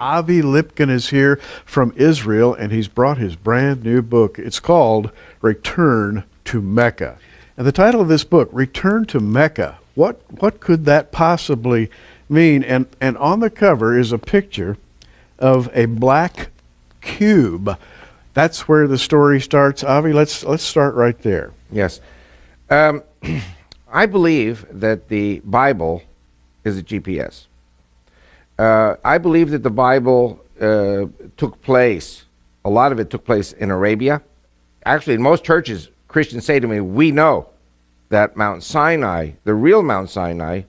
Avi Lipkin is here from Israel, and he's brought his brand new book. It's called Return to Mecca. And the title of this book, Return to Mecca, what could that possibly mean? And on the cover is a picture of a black cube. That's where the story starts. Avi, let's start right there. Yes. I believe that the Bible is a GPS. I believe that the Bible took place, a lot of it took place in Arabia. Actually, in most churches, Christians say to me, we know that Mount Sinai, the real Mount Sinai,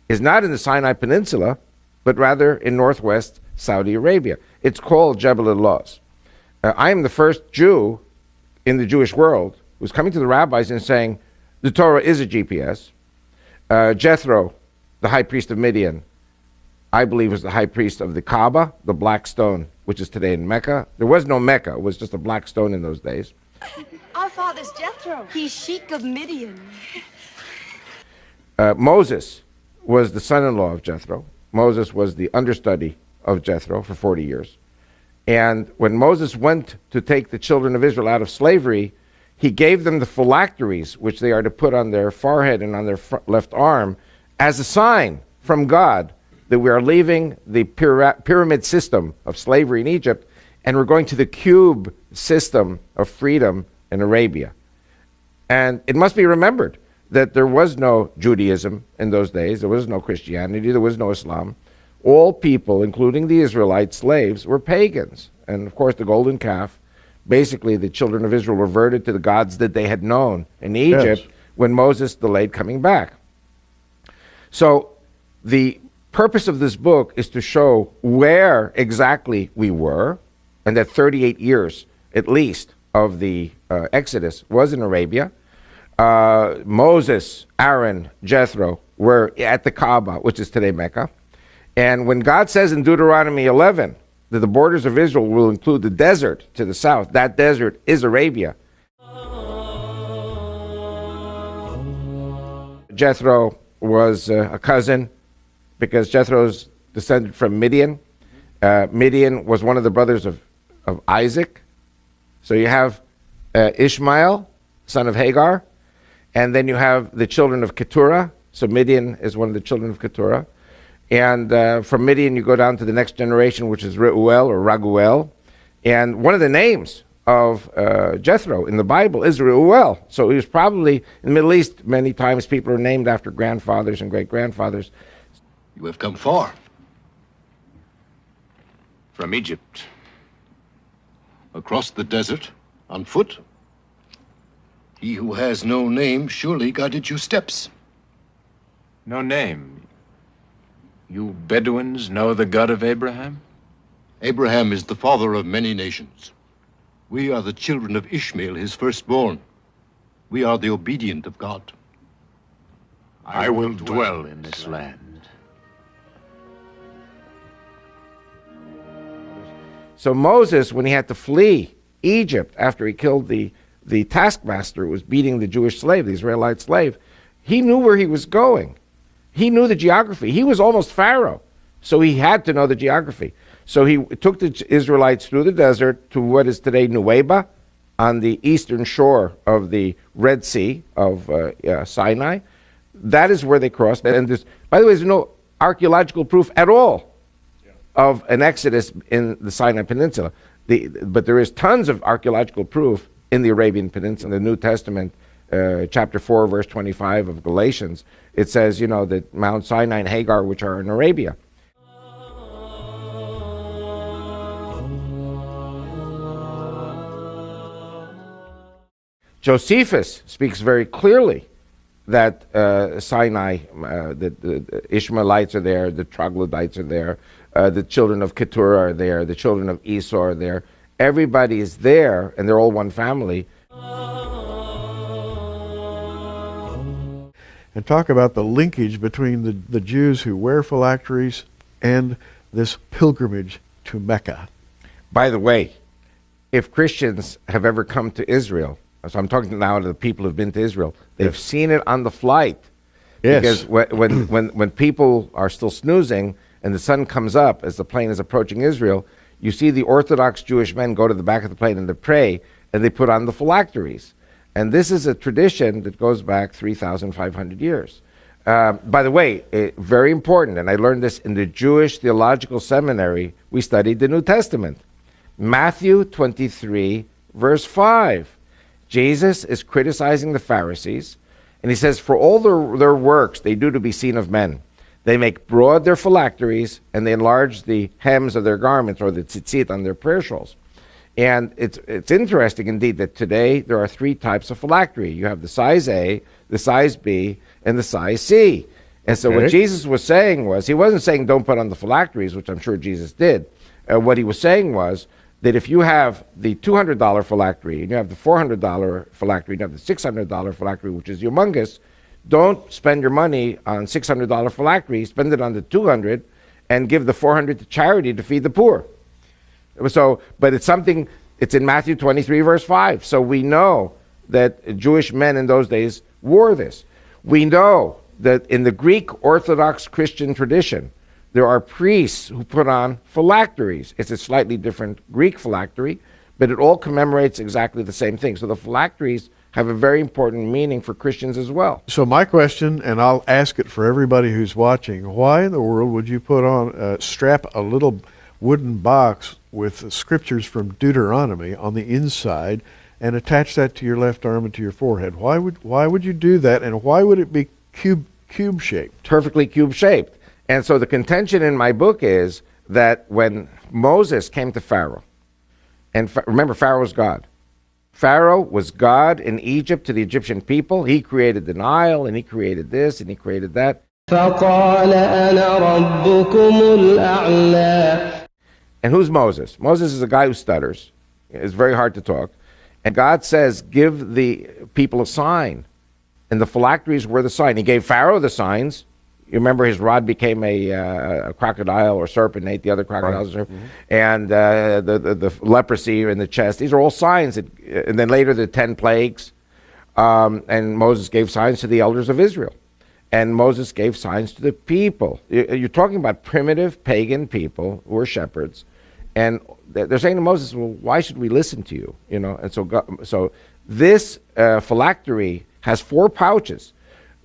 is not in the Sinai Peninsula, but rather in northwest Saudi Arabia. It's called Jebel al-Lawz. I am the first Jew in the Jewish world who's coming to the rabbis and saying, the Torah is a GPS. Jethro, the high priest of Midian, I believe was the high priest of the Kaaba, the black stone, which is today in Mecca. There was no Mecca, it was just a black stone in those days. Our father's Jethro. He's Sheik of Midian. Moses was the son-in-law of Jethro. Moses was the understudy of Jethro for 40 years. And when Moses went to take the children of Israel out of slavery, he gave them the phylacteries, which they are to put on their forehead and on their left arm, as a sign from God that we are leaving the pyramid system of slavery in Egypt, and we're going to the cube system of freedom in Arabia. And it must be remembered that there was no Judaism in those days, there was no Christianity, there was no Islam. All people, including the Israelite slaves, were pagans. And of course the golden calf, basically the children of Israel reverted to the gods that they had known in Egypt when Moses delayed coming back. So the purpose of this book is to show where exactly we were, and that 38 years at least of the Exodus was in Arabia. Moses, Aaron, Jethro were at the Kaaba, which is today Mecca. And when God says in Deuteronomy 11 that the borders of Israel will include the desert to the south, that desert is Arabia. Jethro was a cousin, because Jethro's descended from Midian. Midian was one of the brothers of Isaac. So you have Ishmael, son of Hagar, and then you have the children of Keturah. So Midian is one of the children of Keturah. And from Midian you go down to the next generation, which is Reuel or Raguel. And one of the names of Jethro in the Bible is Reuel. So he was probably, in the Middle East, many times people are named after grandfathers and great-grandfathers. You have come far. From Egypt. Across the desert, on foot. He who has no name surely guided your steps. No name? You Bedouins know the God of Abraham? Abraham is the father of many nations. We are the children of Ishmael, his firstborn. We are the obedient of God. I will dwell in this land. So Moses, when he had to flee Egypt after he killed the taskmaster who was beating the Jewish slave, the Israelite slave, he knew where he was going. He knew the geography. He was almost Pharaoh, so he had to know the geography. So he took the Israelites through the desert to what is today Nuweiba, on the eastern shore of the Red Sea of Sinai. That is where they crossed. And by the way, there's no archaeological proof at all of an exodus in the Sinai Peninsula. But there is tons of archaeological proof in the Arabian Peninsula. In the New Testament, chapter 4, verse 25 of Galatians, it says, that Mount Sinai and Hagar, which are in Arabia. Josephus speaks very clearly that Sinai, the Ishmaelites are there, the troglodytes are there, the children of Keturah are there, the children of Esau are there. Everybody is there, and they're all one family. And talk about the linkage between the Jews who wear phylacteries and this pilgrimage to Mecca. By the way, if Christians have ever come to Israel, so I'm talking now to the people who've been to Israel, they've seen it on the flight. Yes. Because when people are still snoozing, and the sun comes up as the plane is approaching Israel, you see the Orthodox Jewish men go to the back of the plane and they pray, and they put on the phylacteries. And this is a tradition that goes back 3,500 years. By the way, very important, and I learned this in the Jewish Theological Seminary, we studied the New Testament. Matthew 23, verse 5. Jesus is criticizing the Pharisees, and he says, for all their works they do to be seen of men. They make broad their phylacteries, and they enlarge the hems of their garments, or the tzitzit on their prayer shawls. And it's interesting indeed that today there are three types of phylactery. You have the size A, the size B, and the size C. And so what Jesus was saying was, he wasn't saying don't put on the phylacteries, which I'm sure Jesus did. What he was saying was that if you have the $200 phylactery, and you have the $400 phylactery, and you have the $600 phylactery, which is humongous, don't spend your money on $600 phylactery, spend it on the $200, and give the $400 to charity to feed the poor. So, but it's something, it's in Matthew 23, verse 5. So we know that Jewish men in those days wore this. We know that in the Greek Orthodox Christian tradition, there are priests who put on phylacteries. It's a slightly different Greek phylactery, but it all commemorates exactly the same thing. So the phylacteries have a very important meaning for Christians as well. So my question, and I'll ask it for everybody who's watching, why in the world would you put on, strap a little wooden box with scriptures from Deuteronomy on the inside and attach that to your left arm and to your forehead? Why would you do that, and why would it be cube shaped? Perfectly cube shaped. And so the contention in my book is that when Moses came to Pharaoh, and remember, Pharaoh was God. Pharaoh was God in Egypt to the Egyptian people. He created the Nile, and he created this, and he created that. فقال أنا ربكم الأعلى. And who's Moses? Moses is a guy who stutters. It's very hard to talk. And God says, give the people a sign. And the phylacteries were the sign. He gave Pharaoh the signs. You remember his rod became a crocodile or serpent, ate the other crocodiles. Right. And the leprosy in the chest. These are all signs. And then later the 10 plagues. And Moses gave signs to the elders of Israel. And Moses gave signs to the people. You're talking about primitive pagan people who were shepherds. And they're saying to Moses, well, why should we listen to you? You know, and so this phylactery has 4 pouches,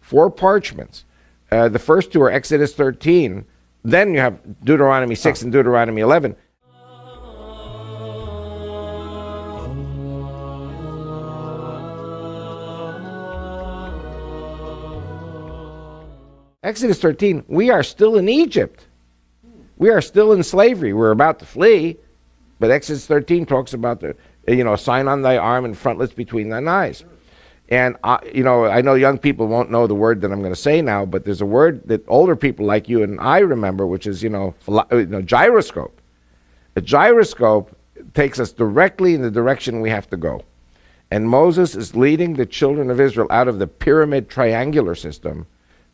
4 parchments. The first 2 are Exodus 13. Then you have Deuteronomy 6 and Deuteronomy 11. Exodus 13, we are still in Egypt. We are still in slavery. We're about to flee, but Exodus 13 talks about the, sign on thy arm and frontlets between thine eyes. And, I know young people won't know the word that I'm going to say now, but there's a word that older people like you and I remember, which is, gyroscope. A gyroscope takes us directly in the direction we have to go. And Moses is leading the children of Israel out of the pyramid triangular system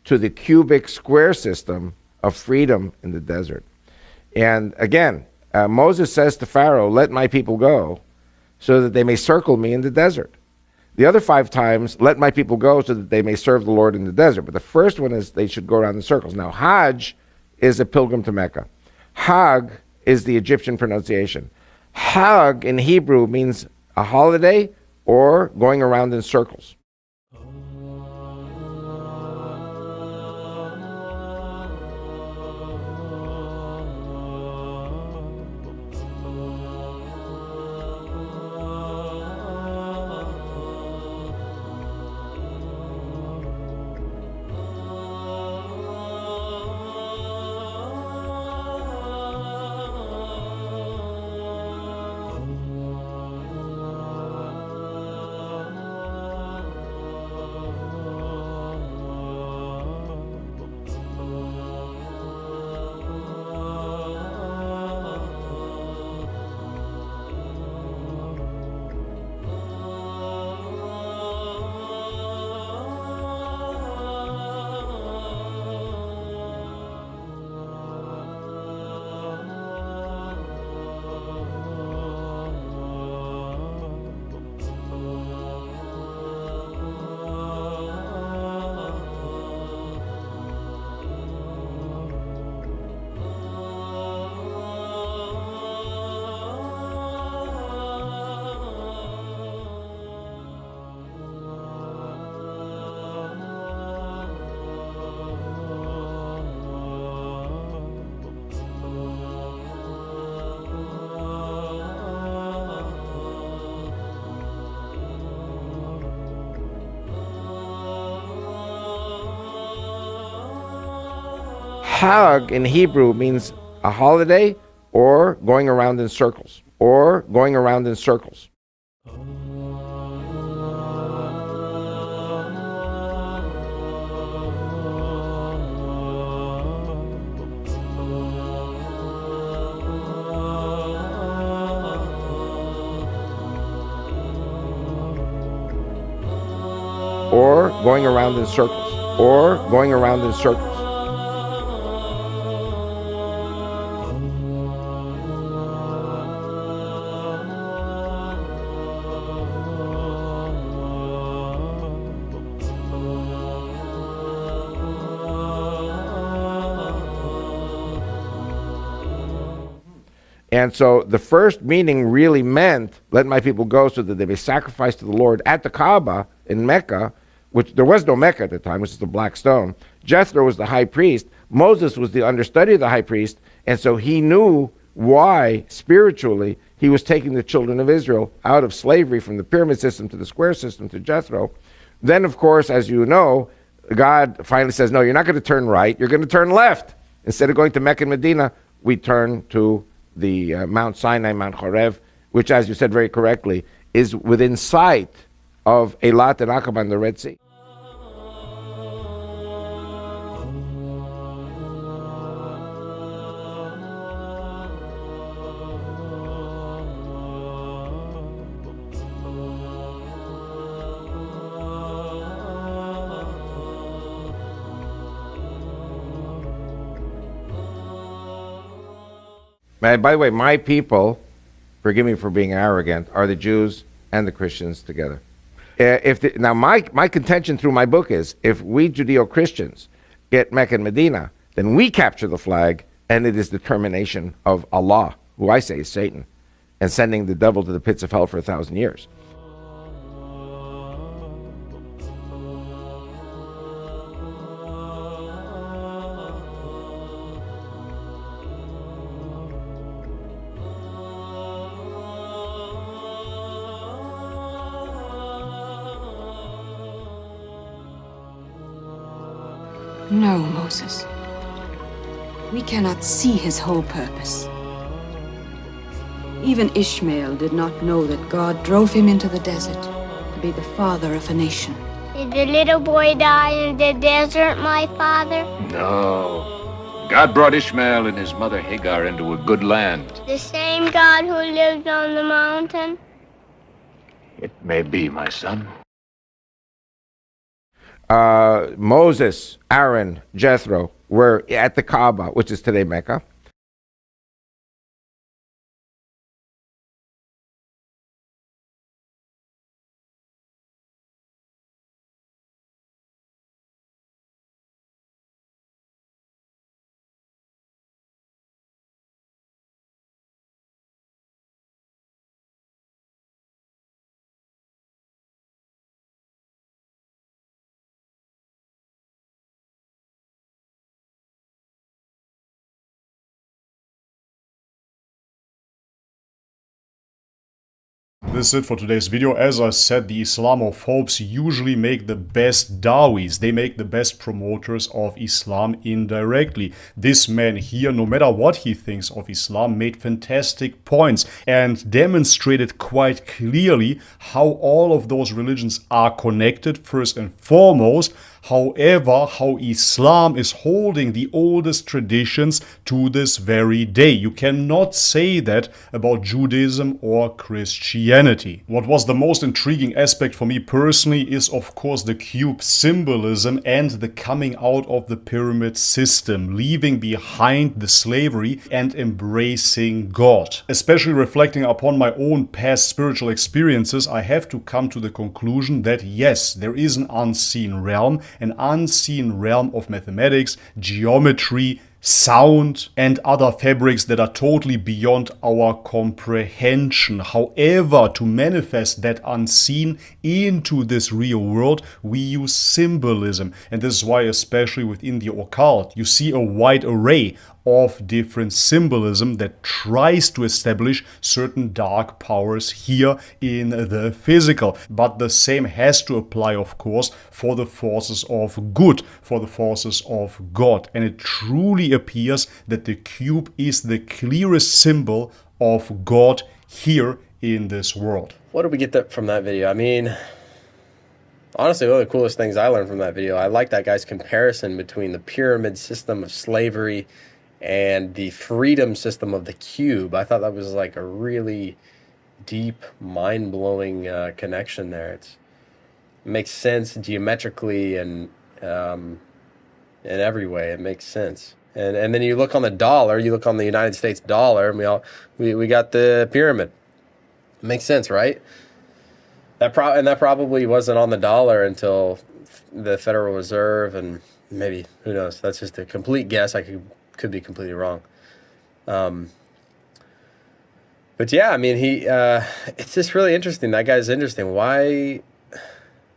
to the cubic square system of freedom in the desert. And again, Moses says to Pharaoh, let my people go so that they may circle me in the desert. The other 5 times, let my people go so that they may serve the Lord in the desert. But the first one is they should go around in circles. Now, Hajj is a pilgrim to Mecca. Hag is the Egyptian pronunciation. Hag in Hebrew means a holiday or going around in circles. Hajj in Hebrew means a holiday or going around in circles, or going around in circles. Or going around in circles, or going around in circles. And so the first meaning really meant, let my people go so that they may sacrifice to the Lord at the Kaaba in Mecca, which there was no Mecca at the time, which is the black stone. Jethro was the high priest. Moses was the understudy of the high priest. And so he knew why, spiritually, he was taking the children of Israel out of slavery from the pyramid system to the square system to Jethro. Then, of course, as you know, God finally says, no, you're not going to turn right, you're going to turn left. Instead of going to Mecca and Medina, we turn to the Mount Sinai, Mount Horeb, which, as you said very correctly, is within sight of Eilat and Aqaba and the Red Sea. And by the way, my people, forgive me for being arrogant, are the Jews and the Christians together. Now, my contention through my book is, if we Judeo-Christians get Mecca and Medina, then we capture the flag, and it is the termination of Allah, who I say is Satan, and sending the devil to the pits of hell for 1,000 years. No, Moses. We cannot see his whole purpose. Even Ishmael did not know that God drove him into the desert to be the father of a nation. Did the little boy die in the desert, my father? No. God brought Ishmael and his mother Hagar into a good land. The same God who lived on the mountain? It may be, my son. Moses, Aaron, Jethro were at the Kaaba, which is today Mecca. This is it for today's video. As I said, the Islamophobes usually make the best dawis. They make the best promoters of Islam indirectly. This man here, no matter what he thinks of Islam, made fantastic points and demonstrated quite clearly how all of those religions are connected, first and foremost. However, how Islam is holding the oldest traditions to this very day. You cannot say that about Judaism or Christianity. What was the most intriguing aspect for me personally is, of course, the cube symbolism and the coming out of the pyramid system, leaving behind the slavery and embracing God. Especially reflecting upon my own past spiritual experiences, I have to come to the conclusion that yes, there is an unseen realm of mathematics, geometry, sound, and other fabrics that are totally beyond our comprehension. However, to manifest that unseen into this real world, we use symbolism. And this is why, especially within the occult, you see a wide array of different symbolism that tries to establish certain dark powers here in the physical. But the same has to apply, of course, for the forces of good, for the forces of God. And it truly appears that the cube is the clearest symbol of God here in this world. What did we get from that video? I mean, honestly, one of the coolest things I learned from that video, I like that guy's comparison between the pyramid system of slavery and the freedom system of the cube. I thought that was like a really deep, mind-blowing connection there. It makes sense geometrically and in every way. It makes sense. And then you look on the dollar, you look on the United States dollar, and we got the pyramid. It makes sense, right? That probably wasn't on the dollar until the Federal Reserve, and maybe, who knows? That's just a complete guess. I could be completely wrong. But yeah, I mean, it's just really interesting. That guy's interesting. Why?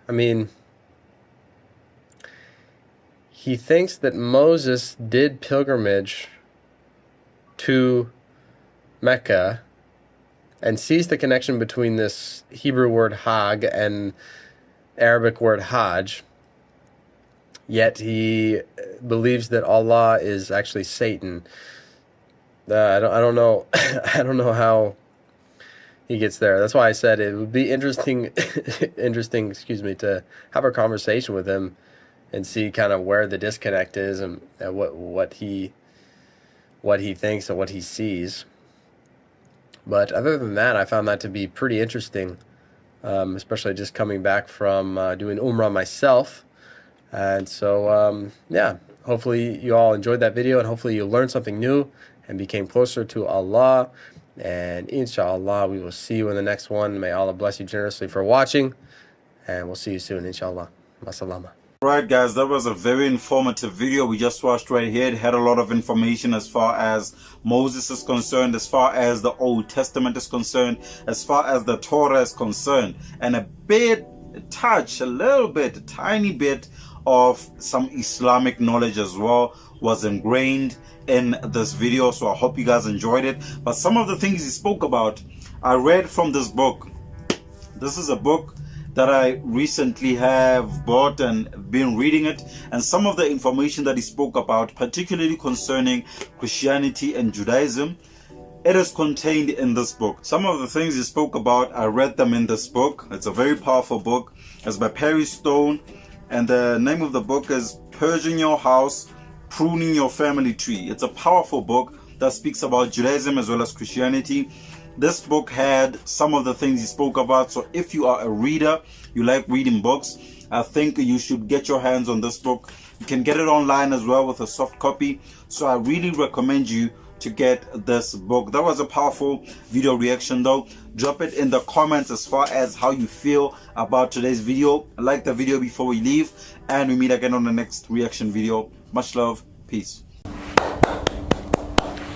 I mean, he thinks that Moses did pilgrimage to Mecca and sees the connection between this Hebrew word Hag and Arabic word Hajj, yet he believes that Allah is actually Satan. I don't know. I don't know how he gets there. That's why I said it would be interesting, to have a conversation with him and see kind of where the disconnect is and what he thinks and what he sees. But other than that, I found that to be pretty interesting, especially just coming back from doing Umrah myself. And so, yeah, hopefully you all enjoyed that video, and hopefully you learned something new and became closer to Allah. And inshallah, we will see you in the next one. May Allah bless you generously for watching, and we'll see you soon, inshallah. Masalama. Right, guys, that was a very informative video we just watched right here. It had a lot of information as far as Moses is concerned, as far as the Old Testament is concerned, as far as the Torah is concerned, and a tiny bit of some Islamic knowledge as well was ingrained in this video. So I hope you guys enjoyed it. But some of the things he spoke about, I read from this book. This is a book that I recently have bought and been reading it, and some of the information that he spoke about, particularly concerning Christianity and Judaism, it is contained in this book. Some of the things he spoke about, I read them in this book. It's a very powerful book. It's by Perry Stone, and the name of the book is Purging Your House, Pruning Your Family Tree. It's a powerful book that speaks about Judaism as well as Christianity. This book had some of the things he spoke about. So if you are a reader, you like reading books, I think you should get your hands on this book. You can get it online as well with a soft copy. So I really recommend you to get this book. That was a powerful video reaction though. Drop it in the comments as far as how you feel about today's video. Like the video before we leave, and we meet again on the next reaction video. Much love. Peace.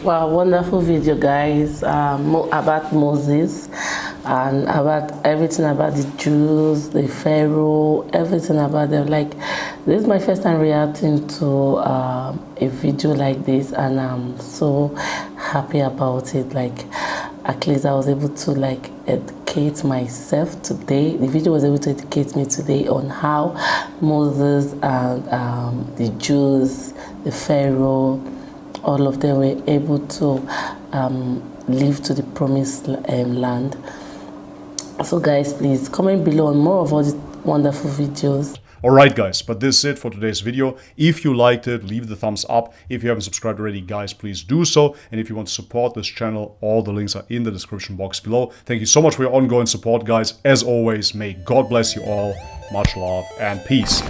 Wow, wonderful video, guys, about Moses and about everything about the Jews, the Pharaoh, everything about them. Like, this is my first time reacting to a video like this, and I'm so happy about it. Like, at least I was able to like educate myself today. The video was able to educate me today on how Moses and the Jews, the Pharaoh, all of them were able to live to the promised land. So guys, please comment below on more of all these wonderful videos. Alright guys, but this is it for today's video. If you liked it, leave the thumbs up. If you haven't subscribed already, guys, please do so. And if you want to support this channel, all the links are in the description box below. Thank you so much for your ongoing support, guys. As always, may God bless you all. Much love and peace.